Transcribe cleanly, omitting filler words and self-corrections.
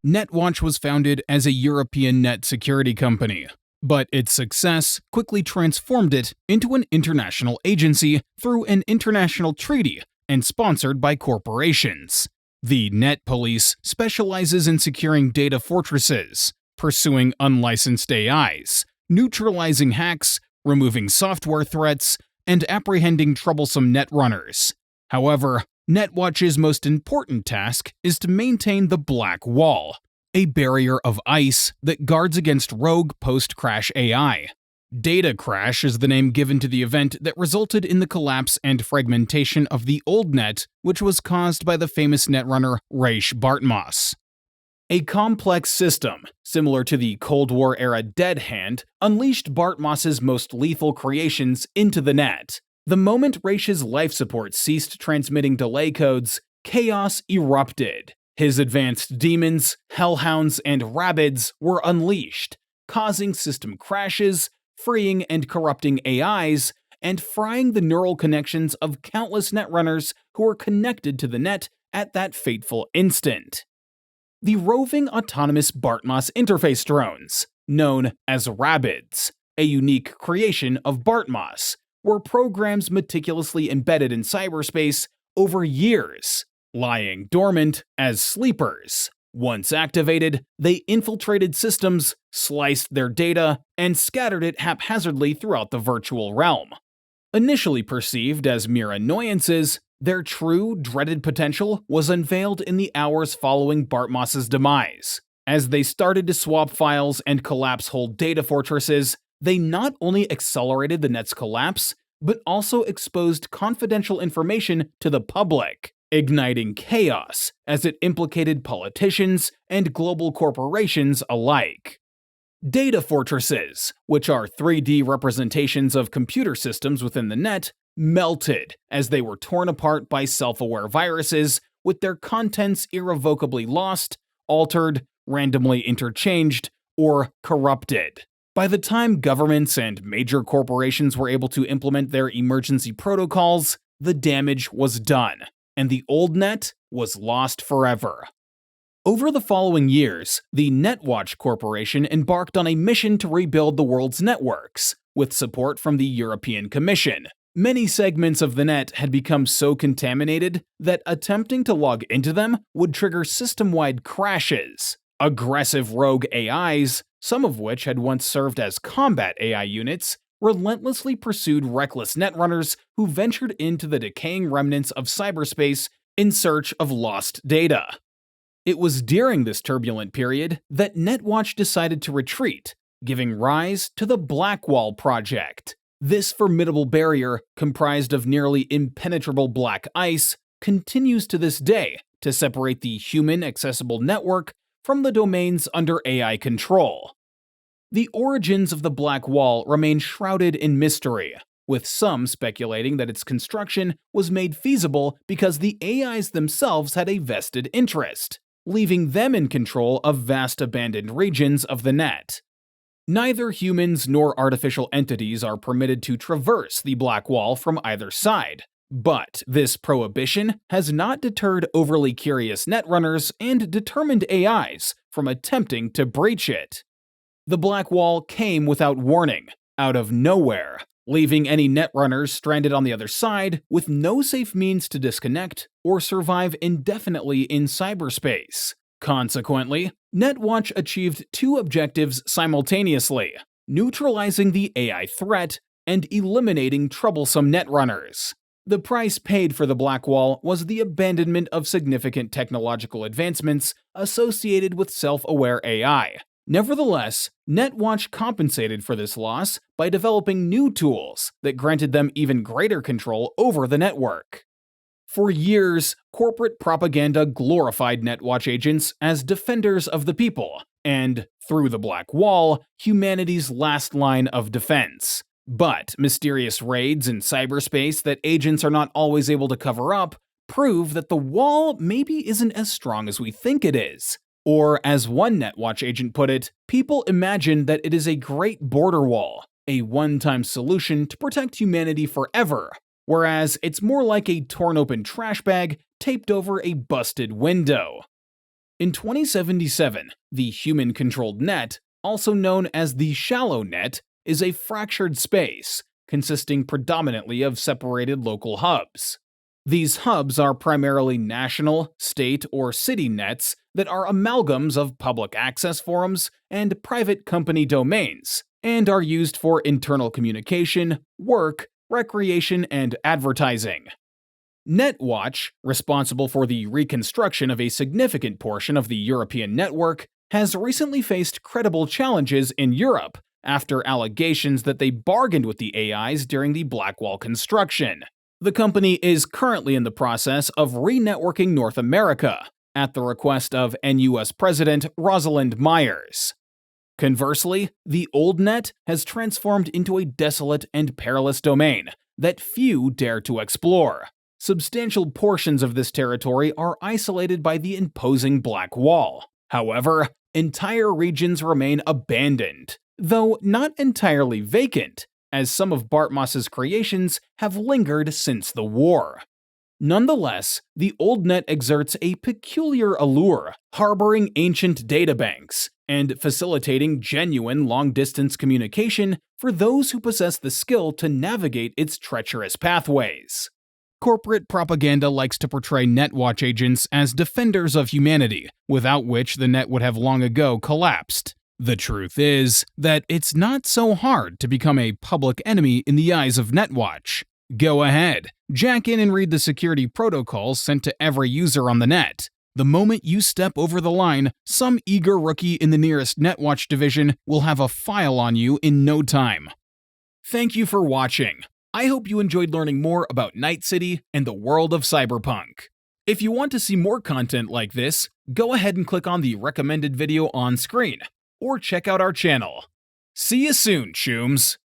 NetWatch was founded as a European net security company, but its success quickly transformed it into an international agency through an international treaty and sponsored by corporations. The Net Police specializes in securing data fortresses, pursuing unlicensed AIs, neutralizing hacks, removing software threats, and apprehending troublesome netrunners. However, NetWatch's most important task is to maintain the Black Wall, a barrier of ice that guards against rogue post-crash AI. DataKrash is the name given to the event that resulted in the collapse and fragmentation of the old net, which was caused by the famous netrunner Rache Bartmoss. A complex system, similar to the Cold War-era Dead Hand, unleashed Bartmoss's most lethal creations into the net. The moment Rache's life support ceased transmitting delay codes, chaos erupted. His advanced demons, hellhounds, and rabbids were unleashed, causing system crashes, freeing and corrupting AIs, and frying the neural connections of countless netrunners who were connected to the net at that fateful instant. The roving autonomous Bartmoss interface drones, known as rabbids, a unique creation of Bartmoss, were programs meticulously embedded in cyberspace over years, lying dormant as sleepers. Once activated, they infiltrated systems, sliced their data, and scattered it haphazardly throughout the virtual realm. Initially perceived as mere annoyances, their true, dreaded potential was unveiled in the hours following Bartmoss's demise. As they started to swap files and collapse whole data fortresses, they not only accelerated the net's collapse, but also exposed confidential information to the public, igniting chaos as it implicated politicians and global corporations alike. Data fortresses, which are 3D representations of computer systems within the net, melted as they were torn apart by self-aware viruses, with their contents irrevocably lost, altered, randomly interchanged, or corrupted. By the time governments and major corporations were able to implement their emergency protocols, the damage was done, and the old net was lost forever. Over the following years, the NetWatch Corporation embarked on a mission to rebuild the world's networks, with support from the European Commission. Many segments of the net had become so contaminated that attempting to log into them would trigger system-wide crashes. Aggressive rogue AIs, some of which had once served as combat AI units, relentlessly pursued reckless netrunners who ventured into the decaying remnants of cyberspace in search of lost data. It was during this turbulent period that NetWatch decided to retreat, giving rise to the Black Wall Project. This formidable barrier, comprised of nearly impenetrable black ice, continues to this day to separate the human-accessible network from the domains under AI control. The origins of the Black Wall remain shrouded in mystery, with some speculating that its construction was made feasible because the AIs themselves had a vested interest, leaving them in control of vast abandoned regions of the net. Neither humans nor artificial entities are permitted to traverse the Black Wall from either side, but this prohibition has not deterred overly curious netrunners and determined AIs from attempting to breach it. The Black Wall came without warning, out of nowhere, leaving any netrunners stranded on the other side with no safe means to disconnect or survive indefinitely in cyberspace. Consequently, NetWatch achieved two objectives simultaneously: neutralizing the AI threat and eliminating troublesome netrunners. The price paid for the Black Wall was the abandonment of significant technological advancements associated with self-aware AI. Nevertheless, NetWatch compensated for this loss by developing new tools that granted them even greater control over the network. For years, corporate propaganda glorified NetWatch agents as defenders of the people, and, through the Black Wall, humanity's last line of defense. But mysterious raids in cyberspace that agents are not always able to cover up prove that the wall maybe isn't as strong as we think it is. Or, as one NetWatch agent put it, people imagine that it is a great border wall, a one-time solution to protect humanity forever, whereas it's more like a torn-open trash bag taped over a busted window. In 2077, the human-controlled net, also known as the shallow net, is a fractured space, consisting predominantly of separated local hubs. These hubs are primarily national, state, or city nets that are amalgams of public access forums and private company domains, and are used for internal communication, work, recreation, and advertising. NetWatch, responsible for the reconstruction of a significant portion of the European network, has recently faced credible challenges in Europe after allegations that they bargained with the AIs during the Blackwall construction. The company is currently in the process of re-networking North America, at the request of NUS President Rosalind Myers. Conversely, the old net has transformed into a desolate and perilous domain that few dare to explore. Substantial portions of this territory are isolated by the imposing Black Wall. However, entire regions remain abandoned, though not entirely vacant, as some of Bartmoss's creations have lingered since the war. Nonetheless, the old net exerts a peculiar allure, harboring ancient databanks and facilitating genuine long-distance communication for those who possess the skill to navigate its treacherous pathways. Corporate propaganda likes to portray NetWatch agents as defenders of humanity, without which the net would have long ago collapsed. The truth is that it's not so hard to become a public enemy in the eyes of NetWatch. Go ahead, jack in and read the security protocols sent to every user on the net. The moment you step over the line, some eager rookie in the nearest NetWatch division will have a file on you in no time. Thank you for watching. I hope you enjoyed learning more about Night City and the world of Cyberpunk. If you want to see more content like this, go ahead and click on the recommended video on screen, or check out our channel. See you soon, chooms!